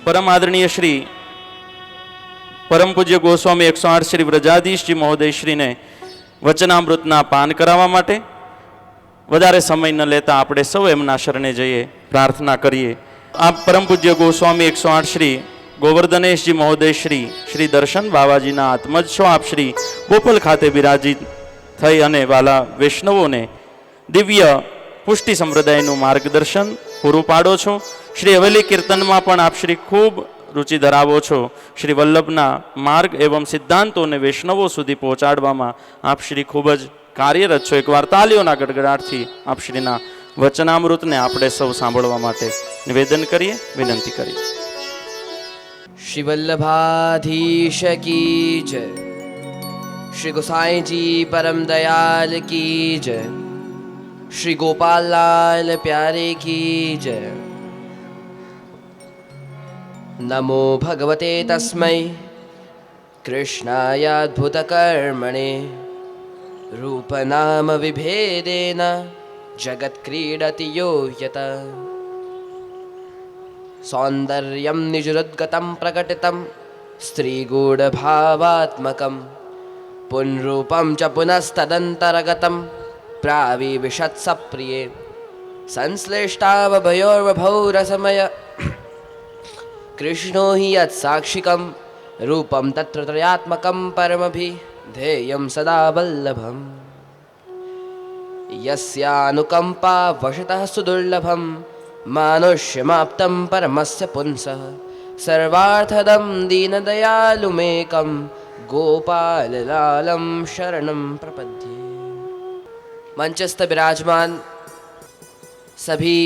परम आदरणीय श्री परम पूज्य गोस्वामी 108 श्री व्रजाधीश जी महोदय श्री ने वचनामृतना पान करावा माटे वधारे समय न लेता आपणे सौ एमना शरणे जईए प्रार्थना करिए। आप परम पूज्य गोस्वामी 108 श्री गोवर्धनेश जी महोदय श्री श्री दर्शन बाबाजीना आत्मज छो। आप श्री बोपल खाते विराजित थई अने वाला वैष्णवोने दिव्य पुष्टि संप्रदायનું मार्गदर्शन પૂરું પાડો છો। श्री हवेली कीर्तનમાં પણ आप श्री खूब रुचि धरावो छो। श्री वल्लभना मार्ग एवं सिद्धांतों ने वैष्णवों सुधी पहोंचाडवामां आप श्री खूब ज कार्यरत छो। एक वार तालीओना गड़गड़ाटथी आप श्रीना वचनामृतने आपणे सौ सांभळवा माटे निवेदन करिए, विनंती करिए। श्री वल्लभाधीश की जय, श्री गोसाई जी परम दयाल की जय, श्री गोपाल लाल प्यारे की जय। नमो भगवते तस्मै कृष्णाय अद्भुतकर्मणे रूपनाम विभेदेन जगत्क्रीडति यो यत्। सौन्दर्यं निजुरुद्गतं प्रकटितं स्त्रीगूढभावात्मकं पुनरूपं च पुनस्तदन्तर्गतं प्राविविशत्सप्रिये संश्लिष्टावभयोर्वभौ रसमय कृष्णो हि यत्साक्षिकं रूपं तत्र त्रयात्मकं परमभिधेयं सदा वल्लभम्। यस्यानुकम्पा वशतः सुदुर्लभं मानुष्यमाप्तं परमस्य पुंसः सर्वार्थदं दीनदयालुमेकं गोपाललालं शरणं प्रपद्ये। मंचस्थ विराजमान सभी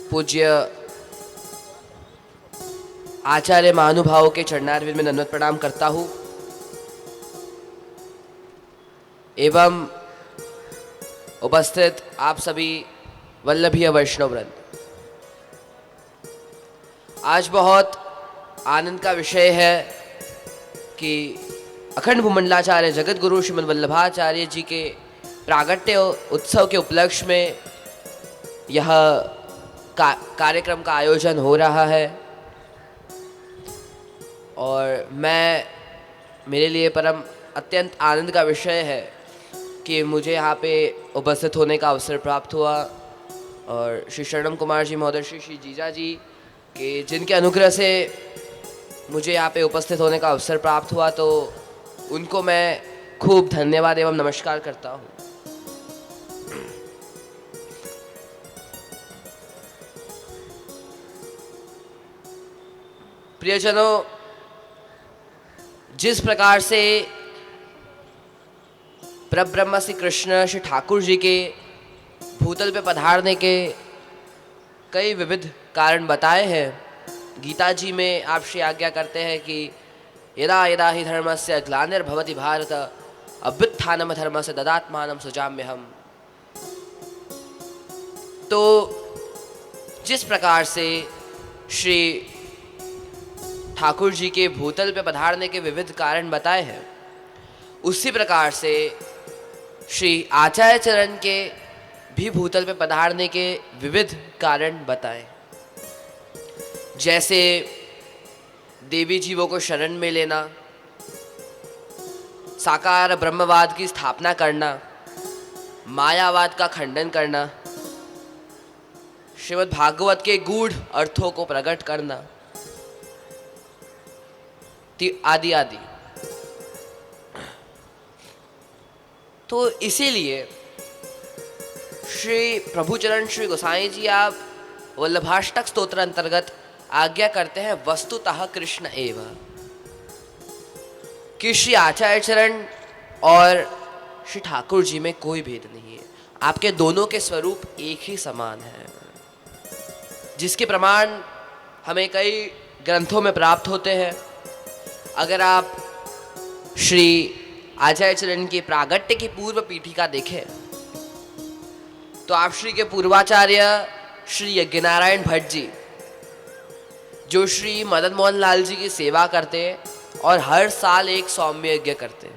पूज्य आचार्य महानुभावों के चरणारविंद में नम्र प्रणाम करता हूँ एवं उपस्थित आप सभी वल्लभीय वैष्णववृंद। आज बहुत आनंद का विषय है कि अखंड भूमंडलाचार्य जगत गुरु श्रीमद वल्लभाचार्य जी के प्रागट्य उत्सव के उपलक्ष्य में यह कार्यक्रम का आयोजन हो रहा है और मेरे लिए परम अत्यंत आनंद का विषय है कि मुझे यहाँ पे उपस्थित होने का अवसर प्राप्त हुआ और श्री शरणम कुमार जी महोदय श्री जीजा जी के जिनके अनुग्रह से मुझे यहाँ पे उपस्थित होने का अवसर प्राप्त हुआ, तो उनको मैं खूब धन्यवाद एवं नमस्कार करता हूँ। प्रियजनों, जिस प्रकार से परब्रह्म श्री कृष्ण श्री ठाकुर जी के भूतल पे पधारने के कई विविध कारण बताए हैं, गीता जी में आप श्री आज्ञा करते हैं कि यदा यदा हि धर्मस्य ग्लानिर्भवति भारत अभ्युत्थानं धर्मस्य तदात्मानं सृजाम्यहम्। तो जिस प्रकार से श्री ठाकुर जी के भूतल पे पधारने के विविध कारण बताए हैं, उसी प्रकार से श्री आचार्य चरण के भी भूतल पे पधारने के विविध कारण बताए। जैसे देवी जीवों को शरण में लेना, साकार ब्रह्मवाद की स्थापना करना, मायावाद का खंडन करना, श्रीमद् भागवत के गूढ़ अर्थों को प्रकट करना आदि आदि। तो इसीलिए श्री प्रभुचरण श्री गोसाई जी आप वल्लभाष्टक स्तोत्र अंतर्गत आज्ञा करते हैं वस्तुतः कृष्ण एव, कि श्री आचार्य चरण और श्री ठाकुर जी में कोई भेद नहीं है, आपके दोनों के स्वरूप एक ही समान है, जिसके प्रमाण हमें कई ग्रंथों में प्राप्त होते हैं। अगर आप श्री आचार्य चरण की प्रागट्य की पूर्व पीठिका देखें तो आप श्री के पूर्वाचार्य श्री यज्ञनारायण भट्ट जी, जो श्री मदन मोहन लाल जी की सेवा करते और हर साल एक सौम्य यज्ञ करते।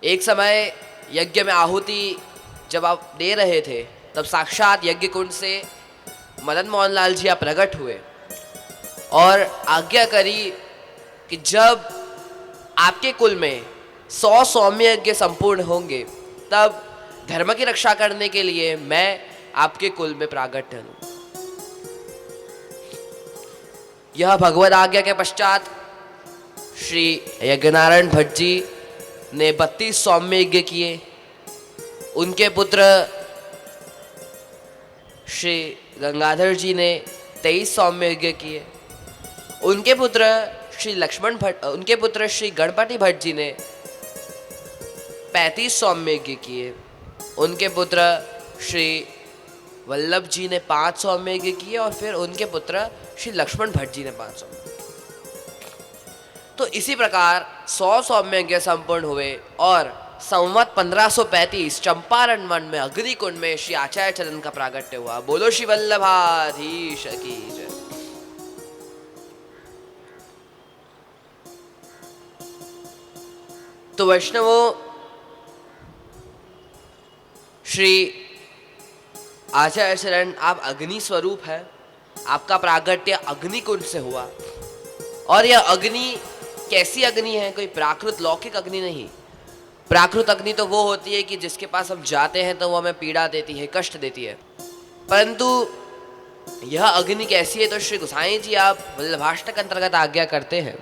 एक समय यज्ञ में आहुति जब आप दे रहे थे तब साक्षात यज्ञ कुंड से मदन मोहन लाल जी प्रकट हुए और आज्ञा करी कि जब आपके कुल में 100 सौम्य यज्ञ संपूर्ण होंगे तब धर्म की रक्षा करने के लिए मैं आपके कुल में प्रागट्य हूं। यह भगवद आज्ञा के पश्चात श्री यज्ञनारायण भट्ट जी ने 32 सौम्य यज्ञ किए। उनके पुत्र श्री गंगाधर जी ने 23 सौम्य यज्ञ किए। उनके पुत्र श्री गणपति भट्ट जी ने 35 सौम्य यज्ञ किए। उनके पुत्र श्री वल्लभ जी ने 5 सौम्य यज्ञ किए और फिर उनके पुत्र श्री लक्ष्मण भट्ट जी ने 5 सौम्य। तो इसी प्रकार 100 सौम्य यज्ञ संपूर्ण हुए और संवत 1535 चंपारण वन में अग्निकुंड में श्री आचार्य चरण का प्रागट्य हुआ। बोलो श्री वल्लभाधीश की जय। तो वैष्णवों, श्री आचार्य चरण आप अग्नि स्वरूप है। आपका प्रागट्य अग्निकुंड से हुआ और यह अग्नि कैसी अग्नि है? कोई प्राकृत लौकिक अग्नि नहीं। प्राकृत अग्नि तो वो होती है कि जिसके पास हम जाते हैं तो वो हमें पीड़ा देती है, कष्ट देती है। परंतु यह अग्नि कैसी है? तो श्री गोसाई जी आप वल्लभाष्टक अंतर्गत आज्ञा करते हैं,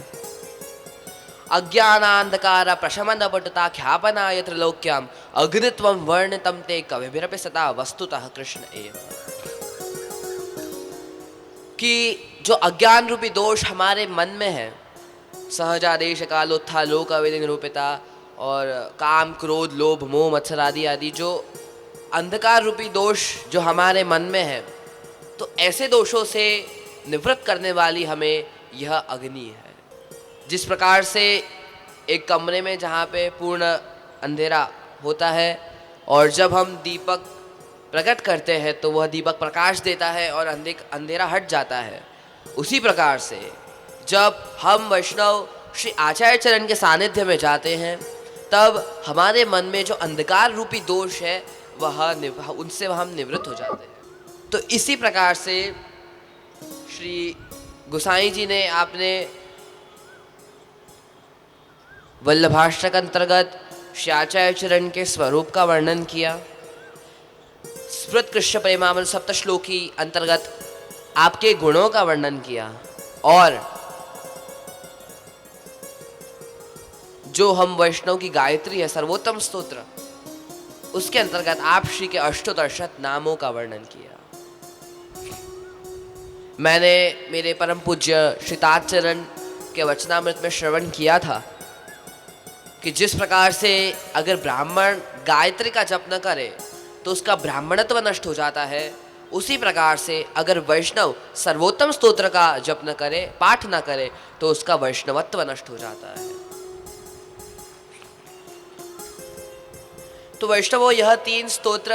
अज्ञानांधकार प्रशमन पटुता ख्यापनाय त्रिलोक्याम अग्नित्वं वर्णितं ते कविभिरपि सदा वस्तुतः कृष्ण एव। कि जो अज्ञान रूपी दोष हमारे मन में है, सहजादेश कालोत्था लोक अवेदि निरूपिता और काम क्रोध लोभ मोह मत्सर आदि आदि जो अंधकार रूपी दोष जो हमारे मन में है, तो ऐसे दोषों से निवृत्त करने वाली हमें यह अग्नि है। जिस प्रकार से एक कमरे में जहाँ पे पूर्ण अंधेरा होता है और जब हम दीपक प्रकट करते हैं तो वह दीपक प्रकाश देता है और अंधेरा हट जाता है, उसी प्रकार से जब हम वैष्णव श्री आचार्य चरण के सानिध्य में जाते हैं तब हमारे मन में जो अंधकार रूपी दोष है उनसे हम निवृत्त हो जाते हैं। तो इसी प्रकार से श्री गोसाई जी ने आपने वल्लभाष्टक अंतर्गत श्री आचार्य चरण के स्वरूप का वर्णन किया। स्मृत कृष्ण प्रेमामृत सप्तश्लोकी अंतर्गत आपके गुणों का वर्णन किया और जो हम वैष्णव की गायत्री है सर्वोत्तम स्तोत्र, उसके अंतर्गत आप श्री के अष्टोत्तरशत नामों का वर्णन किया। मैंने मेरे परम पूज्य श्री ताजचरण के वचनामृत में श्रवण किया था कि जिस प्रकार से अगर ब्राह्मण गायत्री का जप न करे तो उसका ब्राह्मणत्व नष्ट हो जाता है, उसी प्रकार से अगर वैष्णव सर्वोत्तम स्तोत्र का जप न करे, पाठ न करे, तो उसका वैष्णवत्व नष्ट हो जाता है। तो वैष्णवों, यह 3 स्तोत्र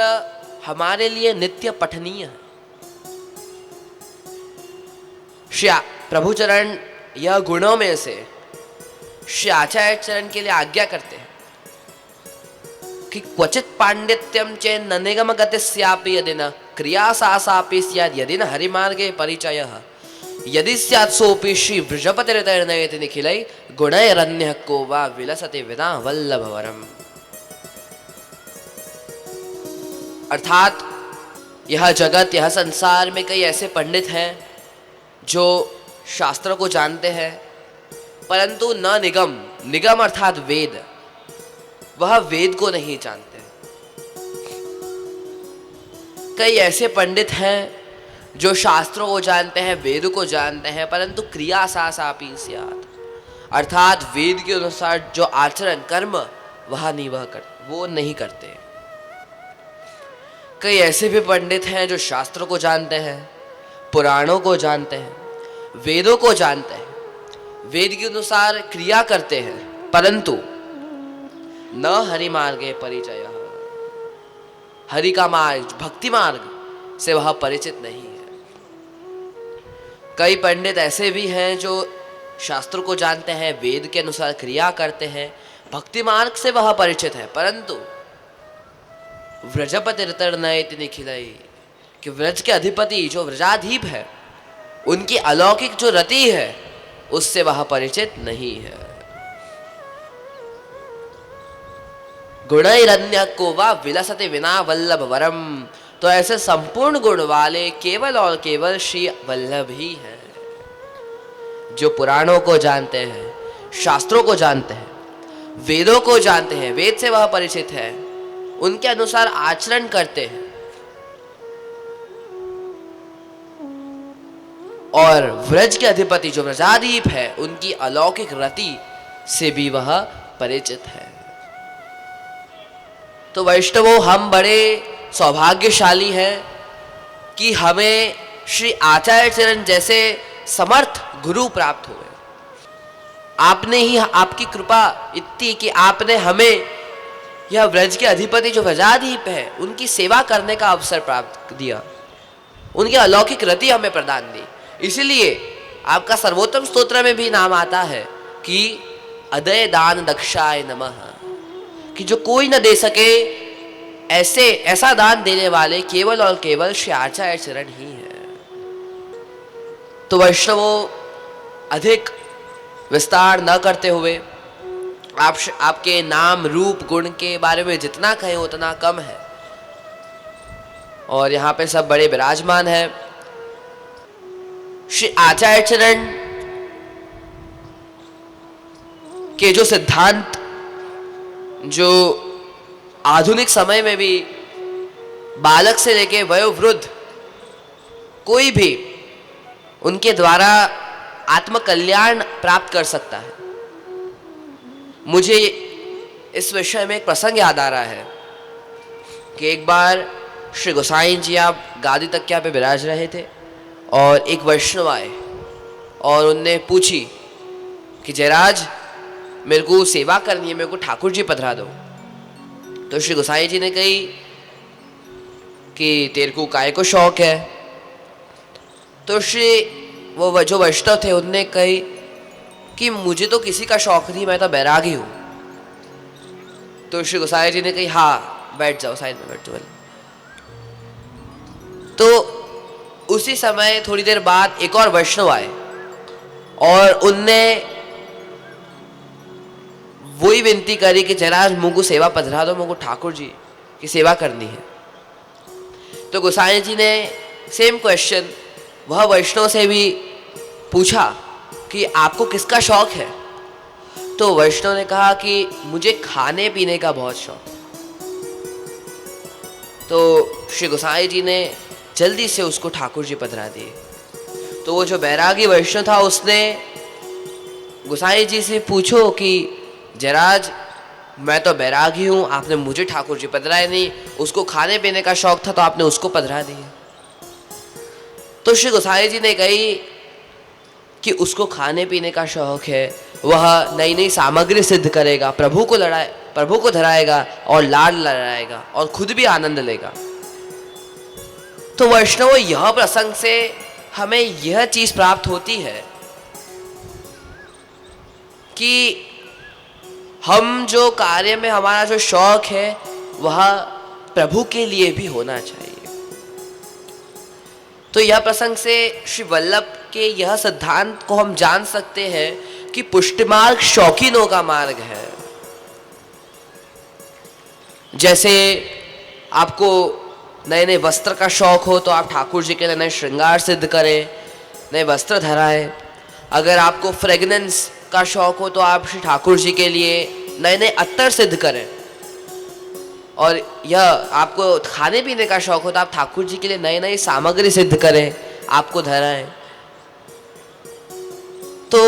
हमारे लिए नित्य पठनीय है। श्री प्रभुचरण यह गुणों में से श्री आचार्य चरण के लिए आज्ञा करते हैं कि क्वचित पांडित्यम चे न निगम गतिस्यापि यदि न क्रिया सापि स्यात् यदि न हरिमार्गे परिचयः यदि स्यात् सोऽपि श्री बृजपतिर्नयति निखिलै गुणैरन्यः को वा विलसति विना वल्लभवरम्। अर्थात यह जगत, यह संसार में कई ऐसे पंडित हैं जो शास्त्रों को जानते हैं परंतु न निगम अर्थात वेद, वह वेद को नहीं जानते। कई ऐसे पंडित हैं जो शास्त्रों को जानते हैं, वेद को जानते हैं, परंतु क्रिया सापि स्यात् अर्थात वेद के अनुसार जो आचरण कर्म वो नहीं करते। कई ऐसे भी पंडित हैं जो शास्त्रों को जानते हैं, पुराणों को जानते हैं, वेदों को जानते हैं, वेद के अनुसार क्रिया करते हैं, परंतु न हरि मार्गे परिचय, हरि का मार्ग भक्ति मार्ग से वह परिचित नहीं है। कई पंडित ऐसे भी हैं जो शास्त्रों को जानते हैं, वेद के अनुसार क्रिया करते हैं, भक्ति मार्ग से वह परिचित है, परंतु व्रजपति ऋतर्नयति निखिलई, कि व्रज के अधिपति जो व्रजाधीप है उनकी अलौकिक जो रति है उससे वह परिचित नहीं है। गुणैरन्य को वा विलसते विना वल्लभ वरम, तो ऐसे संपूर्ण गुण वाले केवल और केवल श्री वल्लभ ही है। जो पुराणों को जानते हैं, शास्त्रों को जानते हैं, वेदों को जानते हैं, वेद से वह परिचित है, उनके अनुसार आचरण करते हैं और व्रज के अधिपति जो व्रजाधीप है उनकी अलौकिक रति से भी वह परिचित है। तो वैष्णवों, हम बड़े सौभाग्यशाली हैं कि हमें श्री आचार्य चरण जैसे समर्थ गुरु प्राप्त हुए। आपने ही, आपकी कृपा इतनी कि आपने हमें यह व्रज के अधिपति जो व्रजाधीप है उनकी सेवा करने का अवसर प्राप्त दिया, उनकी अलौकिक रति हमें प्रदान दी। इसलिए आपका सर्वोत्तम स्तोत्र में भी नाम आता है कि अदय दान दक्षाय नमः, कि जो कोई न दे सके ऐसा दान देने वाले केवल और केवल श्री आचार्य चरण ही है। तो वैष्णवों, अधिक विस्तार न करते हुए आपके नाम रूप गुण के बारे में जितना कहें उतना कम है। और यहाँ पे सब बड़े विराजमान है। श्री आचार्य चरण के जो सिद्धांत, जो आधुनिक समय में भी बालक से लेके वयोवृद्ध कोई भी उनके द्वारा आत्मकल्याण प्राप्त कर सकता है। मुझे इस विषय में एक प्रसंग याद आ रहा है कि एक बार श्री गोसाई जी आप गादी तकिया पे विराज रहे थे और एक वैष्णव आए और उनने पूछी कि जयराज, मेरे को सेवा करनी है, मेरे को ठाकुर जी पधरा दो। तो श्री गोसाई जी ने कही कि तेरे को काय को शौक है? तो वो जो वैष्णव थे उनने कही कि मुझे तो किसी का शौक नहीं, मैं तो बैरागी हूं। तो श्री गोसाई जी ने कही हाँ बैठ जाओ, साइड में बैठ जाओ। तो उसी समय थोड़ी देर बाद एक और वैष्णव आए और उनने वही विनती करी कि जरा मुझको सेवा पधरा दो, मुझको ठाकुर जी की सेवा करनी है। तो गोसाई जी ने सेम क्वेश्चन वह वैष्णव से भी पूछा कि आपको किसका शौक है? तो वैष्णव ने कहा कि मुझे खाने पीने का बहुत शौक। तो श्री गोसाई जी ने जल्दी से उसको ठाकुर जी पधरा दिए। तो वो जो बैरागी वैष्णव था उसने गोसाई जी से पूछो कि जराज, मैं तो बैरागी हूं, आपने मुझे ठाकुर जी पधराए नहीं, उसको खाने पीने का शौक था तो आपने उसको पधरा दिया। तो श्री गोसाई जी ने कही कि उसको खाने पीने का शौक है, वह नई नई सामग्री सिद्ध करेगा, प्रभु को धराएगा और लाड लड़ाएगा और खुद भी आनंद लेगा। तो वैष्णव, यह प्रसंग से हमें यह चीज प्राप्त होती है कि हम जो कार्य में हमारा जो शौक है वह प्रभु के लिए भी होना चाहिए। तो यह प्रसंग से श्री वल्लभ के यह सिद्धांत को हम जान सकते हैं कि पुष्टि मार्ग शौकीनों का मार्ग है। जैसे आपको नए नए वस्त्र का शौक हो तो आप ठाकुर जी के लिए नए श्रृंगार सिद्ध करें, नए वस्त्र धराएं। अगर आपको फ्रेगनेंस का शौक हो तो आप श्री ठाकुर जी के लिए नए नए अत्तर सिद्ध करें। और यह आपको खाने पीने का शौक हो तो आप ठाकुर जी के लिए नई नई सामग्री सिद्ध करें, आपको धराएं। तो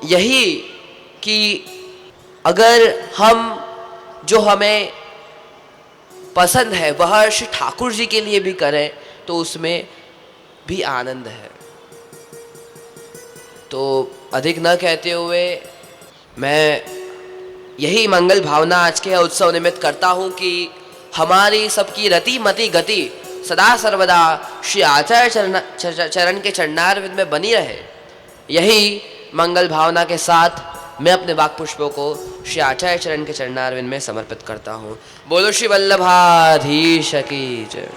यही कि अगर हम जो हमें पसंद है वह श्री ठाकुर जी के लिए भी करें तो उसमें भी आनंद है। तो अधिक न कहते हुए मैं यही मंगल भावना आज के उत्सव निमित्त करता हूँ कि हमारी सबकी रति मति गति सदा सर्वदा श्री आचार्य चरण के चरणारविंद में बनी रहे। यही मंगल भावना के साथ मैं अपने वाक पुष्पों को श्री आचार्य चरण के चरणारविंद में समर्पित करता हूँ। बोलो श्री वल्लभाधीश की जय।